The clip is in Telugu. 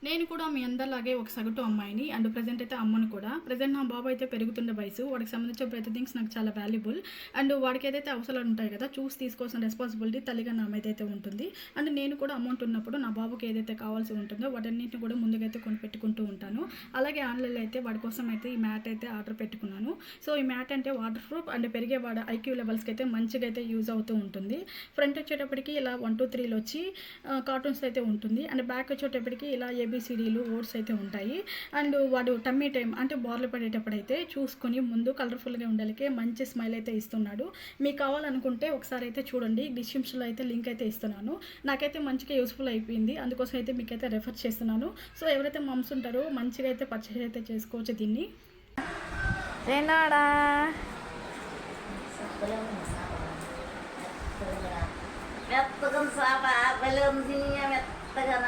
నేను కూడా మీ అందరిలాగే ఒక సగటు అమ్మాయిని అండ్ ప్రజెంట్ అయితే అమ్మను కూడా. ప్రజెంట్ నా బాబు అయితే పెరుగుతున్న వయసు. వాడికి సంబంధించిన ప్రతి థింగ్స్ నాకు చాలా వాల్యుబుల్. అండ్ వాడికి ఏదైతే అవసరాలు ఉంటాయి కదా, చూసి తీసుకోవాల్సిన రెస్పాన్సిబిలిటీ తల్లిగా నా మీద అయితే ఉంటుంది. అండ్ నేను కూడా అమౌంట్ ఉన్నప్పుడు నా బాబుకి ఏదైతే కావాల్సి ఉంటుందో వాటన్నింటిని కూడా ముందుకైతే కొనిపెట్టుకుంటూ ఉంటాను. అలాగే ఆన్లైన్లో అయితే వాడి కోసం అయితే ఈ మ్యాట్ అయితే ఆర్డర్ పెట్టుకున్నాను. సో ఈ మ్యాట్ అంటే వాటర్ ప్రూఫ్ అండ్ పెరిగే వాడ ఐక్యూ లెవెల్స్కి అయితే మంచిగా అయితే యూజ్ అవుతూ ఉంటుంది. ఫ్రంట్ వచ్చేటప్పటికి ఇలా 1, 2, 3 వచ్చి కార్టూన్స్ అయితే ఉంటుంది. అండ్ బ్యాక్ వచ్చేటప్పటికి ఇలా ఏబిసిడీలు ఓట్స్ అయితే ఉంటాయి. అండ్ వాడు టమ్మీ టైం అంటే బార్లు పడేటప్పుడైతే చూసుకొని ముందు కలర్ఫుల్గా ఉండేలాగే మంచి స్మైల్ అయితే ఇస్తున్నాడు. మీకు కావాలనుకుంటే ఒకసారి అయితే చూడండి, డిస్క్రిప్షన్లో అయితే లింక్ అయితే ఇస్తున్నాను. నాకైతే మంచిగా యూస్ఫుల్ అయిపోయింది, అందుకోసం అయితే మీకైతే రెఫర్ చేస్తున్నాను. సో ఎవరైతే మమ్స్ ఉంటారో మంచిగా అయితే పర్చేస్ అయితే చేసుకోవచ్చు దీన్ని. మెత్తగా సాప బలం మెత్తగా